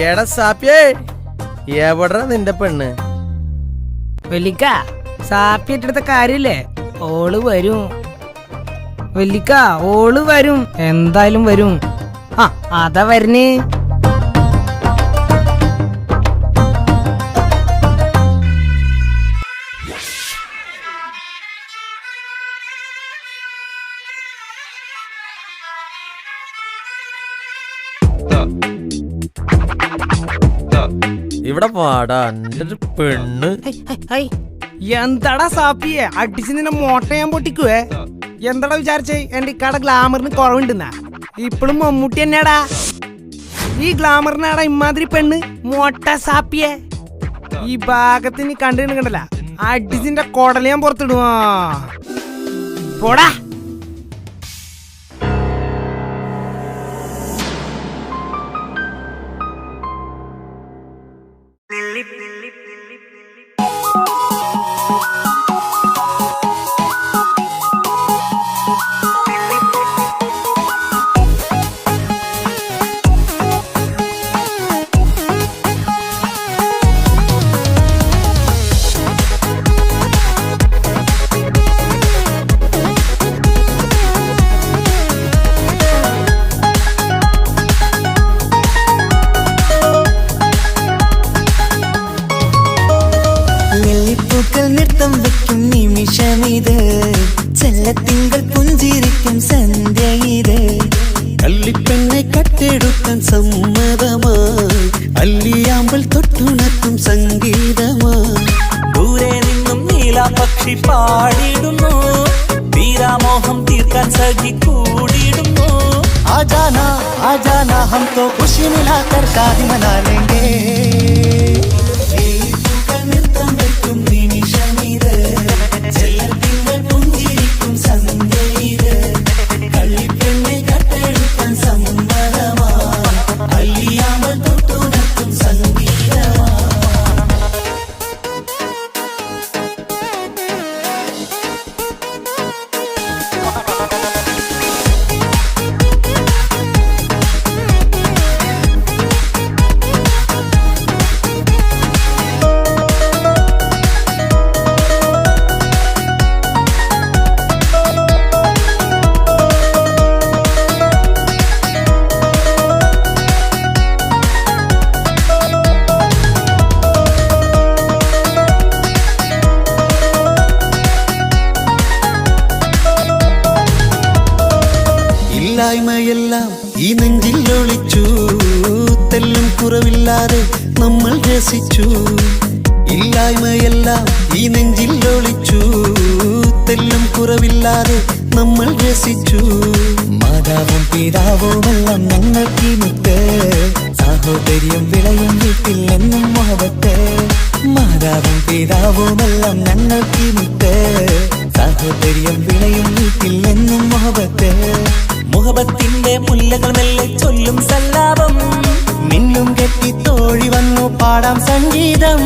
എടാ സാപ്പിയേ, എവിടാ നിന്റെ പെണ്ണ്? വെല്ലിക്ക, സാപ്പിയെടുത്ത കാര്യല്ലേ, ഓള് വരും. വെല്ലിക്ക, ഓള് വരും, എന്തായാലും വരും. ആ, അതാ വരുന്നേ. ഇവിടെ പാടാ എന്റെ പെണ്ണ്. എന്താടാ സാപ്പിയെ, അടിച്ച് നിന്നെ മോട്ട ഞാൻ പൊട്ടിക്കുവേ. എന്താടാ വിചാരിച്ചേ എന്റെ ഇക്കാടെ ഗ്ലാമറിന് കുറവുണ്ടെന്നാ? ഇപ്പഴും മമ്മൂട്ടി തന്നെയാടാ. ഈ ഗ്ലാമറിനാടാ ഇമാതിരി പെണ്ണ് മോട്ട സാപ്പിയെ. ഈ ഭാഗത്തിന് കണ്ടിട്ടുണ്ടല്ല, അടിച്ചിന്റെ കൊടല് ഞാൻ പുറത്തിടുവാ. പോടാ. ചെല്ലത്തിങ്കൾ പുഞ്ചിരിക്കും സന്ധ്യ ഇത്. കള്ളിപ്പെണ്ണെ കട്ടെടുക്കാൻ സമ്മതമായി, അല്ലിയാമ്പൽ തൊട്ടുണർത്തും സംഗീതമായി. ദൂരെ നിന്നും നീലാപക്ഷി പാടിടുന്നു, വീരാമോഹം തീർക്കാൻ സഖി കൂടിടുന്നു. ആജാനാ ആജാനാ ഹം തോ ഖുശി മിലാകർ ഷാദി മനാ ലേംഗേ. ഇല്ലായ്മയെല്ലാം ഈ നെഞ്ചിൽ ഒളിച്ചു, തെല്ലും കുറവില്ലാതെ നമ്മൾ രസിച്ചു. ഇല്ലായ്മയെല്ലാം ഈ നെഞ്ചിൽ ഒളിച്ചു, തെല്ലും കുറവില്ലാതെ നമ്മൾ രസിച്ചു. മാതാവും പിതാവുമെല്ലാം ഞങ്ങൾക്ക് മുത്ത്, സാഹോദര്യം വിളയും വീട്ടിൽ എന്നും മുഹബത്ത്. മാതാവും പിതാവുമെല്ലാം ഞങ്ങൾക്ക് മുത്ത്, സാഹോദര്യം വിളയും വീട്ടിൽ എന്നും മുഹബത്ത്. മുഹബത്തിന്റെ മുല്ലകൾ മെല്ലെ ചൊല്ലും സല്ലാപം, മിന്നും കെട്ടി തോഴി വന്നു പാടാം സംഗീതം.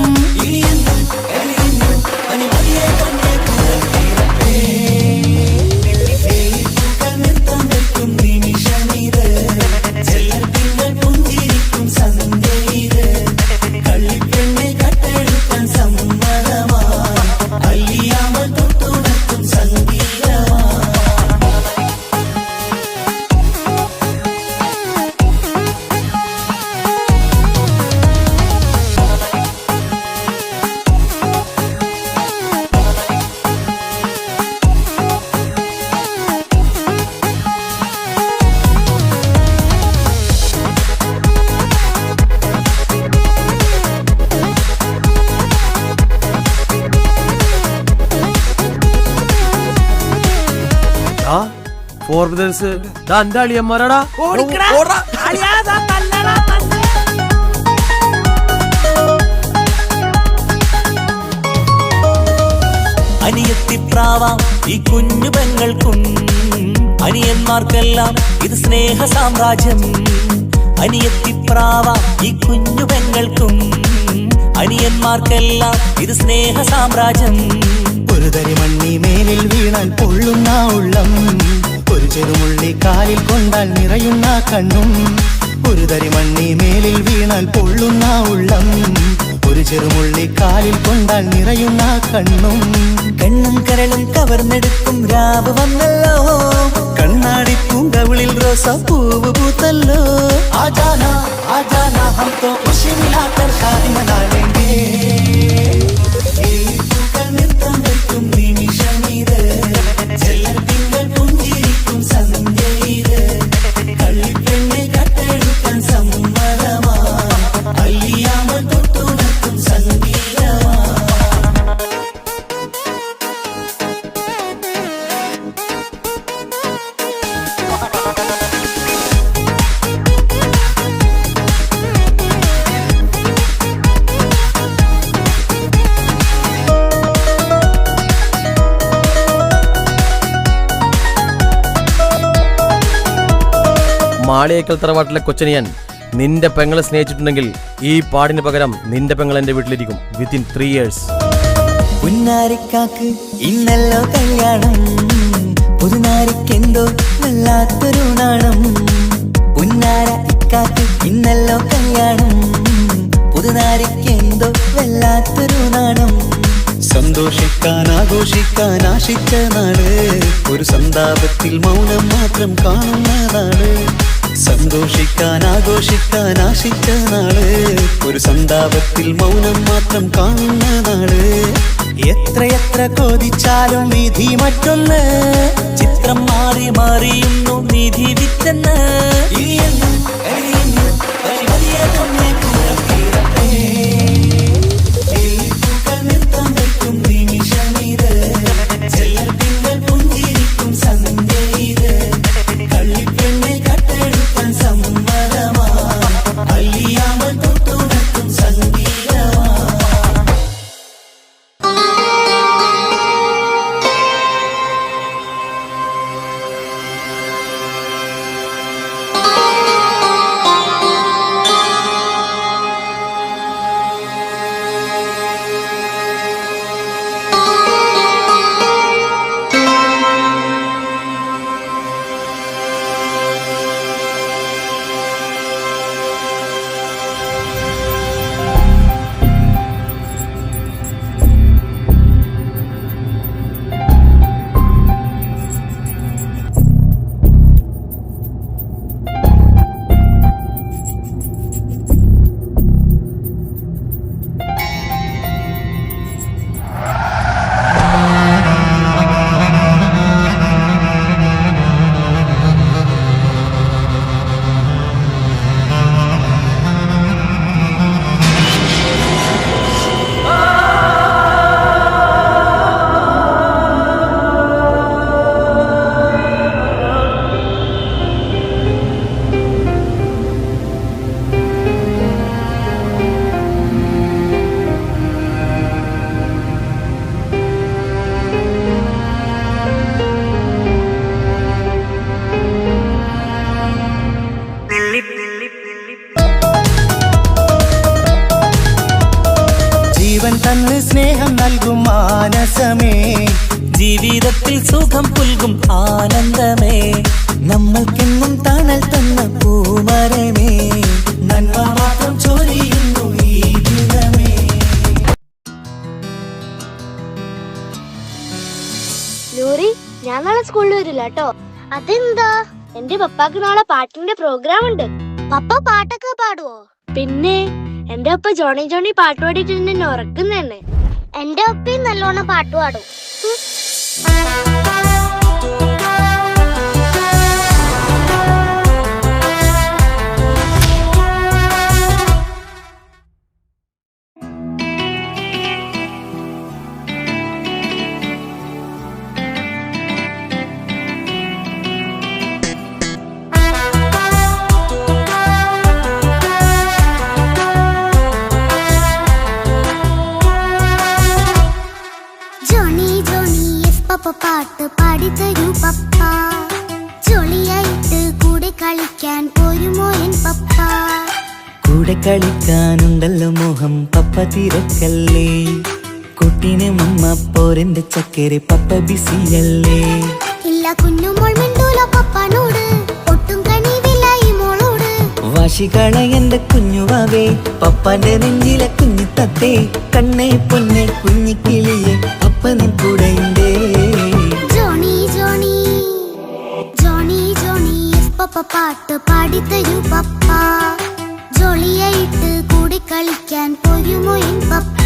എന്റെ അളിയന്മാരാടാ. അനിയത്തിപ്രാവാം ഈ കുഞ്ഞു പെങ്ങൾക്കും, അനിയന്മാർക്കെല്ലാം ഇത് സ്നേഹ സാമ്രാജ്യം. അനിയത്തിപ്രാവാം ഈ കുഞ്ഞു പെങ്ങൾക്കും, അനിയന്മാർക്കെല്ലാം ഇത് സ്നേഹ സാമ്രാജ്യം. ഒരു തരി മണ്ണി മേലിൽ വീണാൽ പൊള്ളുന്ന ഉള്ളം, ഒരു ചെറുമുള്ളി കാലിൽ കൊണ്ടാൽ നിറയുന്ന കണ്ണും. ഒരു തരി മണ്ണി മേലിൽ വീണാൽ പൊള്ളുന്ന ഉള്ളം, ഒരു ചെറുമുള്ളി കാലിൽ കൊണ്ടാൽ നിറയുന്ന കണ്ണും. കണ്ണും കരളും കവർന്നെടുക്കും രാവ് വന്നല്ലോ, കണ്ണാടി പൂങ്കവിളിൽ റോസാപ്പൂവ് പൂത്തല്ലോ. ആജാനാ ആജാനാ ഹം തോ ഖുശി മിലാകർ ഷാദി മനാ ലേംഗേ. നൃത്തം വെക്കും നിമിഷമിത്, ചെല്ലത്തിങ്കൾ പുഞ്ചിരിക്കും സന്ധ്യയിത്. കള്ളിപ്പെണ്ണെ കട്ടെടുക്കാൻ സമ്മതമാ, അല്ലിയാമൽ തൊട്ടുണർത്തും സംഗീതമാ. മാളിയേക്കൽ തറവാട്ടിലെ കൊച്ചനിയൻ നിന്റെ പെങ്ങളെ സ്നേഹിച്ചിട്ടുണ്ടെങ്കിൽ ഈ പാടിന് പകരം നിന്റെ പെങ്ങൾ എന്റെ വീട്ടിലിരിക്കും വിത്തിൻ 3 years. പുന്നാരിക്കാക്ക് ഇന്നല്ലോ കല്യാണം, പുതുനാരിക്കെന്തോ വല്ലാത്തൊരു നാണം. പുന്നാര ഇക്കാക്ക് ഇന്നല്ലോ കല്യാണം, പുതുനാരിക്കെന്തോ വല്ലാത്തൊരു നാണം. സന്തോഷിക്കാൻ ആഘോഷിക്കാൻ ആശിച്ച നാട്, ഒരു സന്താപത്തിൽ മൗനം മാത്രം കാണുന്ന നാട്. സന്തോഷിക്കാൻ ആഘോഷിക്കാൻ ആശിച്ച നാട്, ഒരു സന്താപത്തിൽ മൗനം മാത്രം കാണുന്ന നാട്. എത്രയെത്ര കൊതിച്ചാലും വിധി മറ്റൊന്ന്, ചിത്രം മാറി മാറിയുന്നു നിധി വിറ്റെന്ന്. ഇനിയെന്നും കഴിയുന്നു പരിമതിയേതൊന്നേ കൂടപ്പീരപ്പേ. നൃത്തം വെക്കും നിമിഷമിത്, ചെല്ലത്തിങ്കൾ പുഞ്ചിരിക്കും സന്ധ്യയിത്. കള്ളിപ്പെണ്ണെ കട്ടെടുക്കാൻ സമ്മതമാ, അല്ലിയാമൽ തൊട്ടുണർത്തും സംഗീതമാ. ജീവൻ തന്ന് സ്നേഹം നൽകും മാനസമേ, ജീവിതത്തിൽ സുഖം പുൽകും ആനന്ദമേ. നമ്മൾക്കെന്നും തണൽ തന്ന പൂമരമേ, നന്മ മാത്രം ചൊരിയുന്നു ഈ ദിനമേ. നൂറി, ഞാൻ നാളെ സ്കൂളിൽ വരില്ല കേട്ടോ. അതെന്താ? എന്റെ പപ്പാക്ക് നാളെ പാട്ടിന്റെ പ്രോഗ്രാം ഉണ്ട്. പപ്പ പാട്ടൊക്കെ പാടുവോ? പിന്നെ എന്റെ അപ്പ ജോണി ജോണി പാട്ട് പാടിയിട്ട് എന്നെ ഉറക്കുന്നതന്നെ. എന്റെ അപ്പയും നല്ലോണം പാട്ട് പാടും. പാട്ട് പാടിത്തരൂ പപ്പ, ജോളിയായിട്ട് കൂടെ കളിക്കാൻ പോരുമോ എൻ പപ്പ? കൂടെ കളിക്കാനുണ്ടല്ലോ മോഹം പപ്പ തിരക്കല്ലേ, കുട്ടീനെ മമ്മ പോരെന്റെ ചക്കരെ പപ്പ ബിസിയല്ലേ. ഇല്ല കുഞ്ഞുമോൾ മിണ്ടൂല പപ്പാനോട്, ഒട്ടും കണിവില്ല ഈ മോളോട്. വാശികള എന്റെ കുഞ്ഞുവാവേ പപ്പാന്റെ നെഞ്ചിലെ കുഞ്ഞിത്തത്തേ കണ്ണേ പൊന്നെ കുഞ്ഞിക്കിളിയെ അപ്പനും കൂടെയുണ്ടേ ജോണി ജോണി ജോണി ജോണി പപ്പ പാട്ട് പാടിത്തരൂ പപ്പ ജോളിയായിട്ട് കൂടി കളിക്കാൻ പോരുമോ എൻ പപ്പ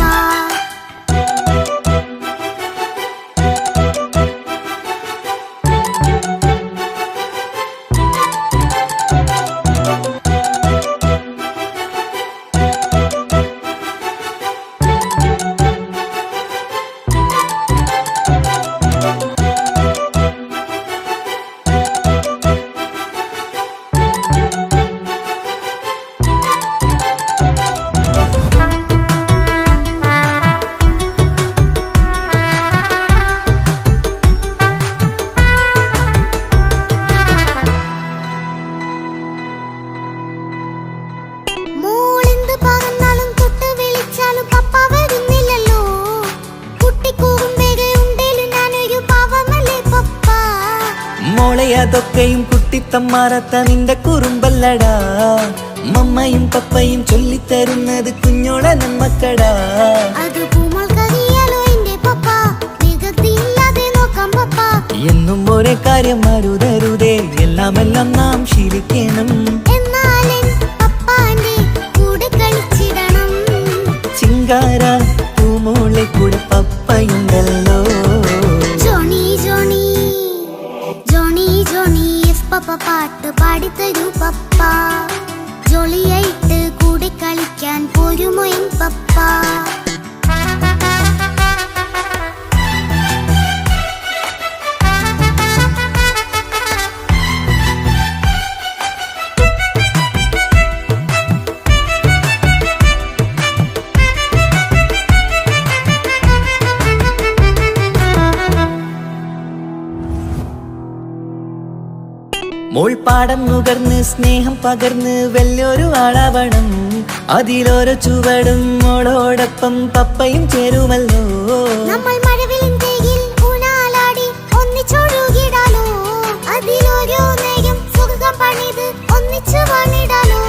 അതൊക്കെയും കുട്ടിത്തമ്മാറത്ത നിന്റെ കുറുമ്പല്ലടാ മമ്മയും പപ്പയും ചൊല്ലിത്തരുന്നത് കുഞ്ഞോളെ നന്മക്കടാ എന്നും ഒരേ കാര്യം മരുതരുതേ എല്ലാം നാം ശീലിക്കണം ചിങ്കാര പൂമോളെ കൂടെ പപ്പയുണ്ടല്ലോ പപ്പ പാട്ട് പാടിത്തരൂ പപ്പ ജോളിയായിട്ട് കൂടെ കളിക്കാൻ പോരുമോ എൻ പപ്പ മോൾ പാടം നുകർന്ന് സ്നേഹം പകർന്ന് വലിയൊരു ആളാവണം അതിലോരോ ചുവടും മോളോടൊപ്പം പപ്പയും ചേരുമല്ലോ നമ്മൾ മഴവിലിൻ തേയിൽ ഊനാലാടി ഒന്നിച്ചൊഴുകിടാലോ അതിലോരോ നേരം സുഖം പണിത് ഒന്നിച്ചു വാണിടാലോ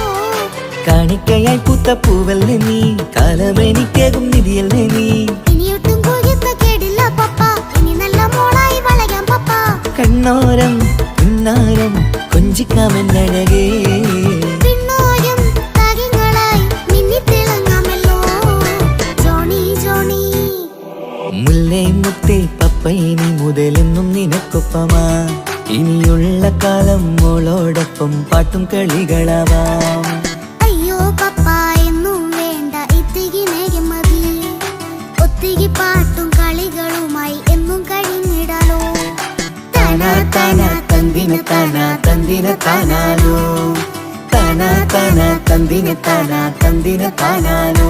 കാണിക്കയായി പൂത്ത പൂവല്ലേ നീ കാലമെനിക്കേകും നിധിയല്ലേ നീ ഇനിയൊട്ടും കൂടിയത്ത കേടില്ല പപ്പ ഇനി നല്ല മോളായി വളയാം പപ്പ കണ്ണോരം പിന്നാരം കൊഞ്ചിക്കാമെന്നഴകേ പിന്നോരം താരങ്ങളായി മിന്നിത്തിളങ്ങാമല്ലോ ജോണി ജോണി മുല്ലേ മുത്തേ പപ്പയിനി മുതലെന്നും നിനക്കൊപ്പമാ ഇനിയുള്ള കാലം മോളോടൊപ്പം പാട്ടും കളികളാവാം അയ്യോ പപ്പ എന്നും വേണ്ട ഇത്തിരി നേരം മതി ഒത്തിരി പാട്ടും കളികളുമായി എന്നും കഴിഞ്ഞിടാലോ താനാ താനാ തന്ദിന താനാ തന്ദിന താനാലോ താനാ താനാ തന്ദിന താനാ തന്ദിന താനാലോ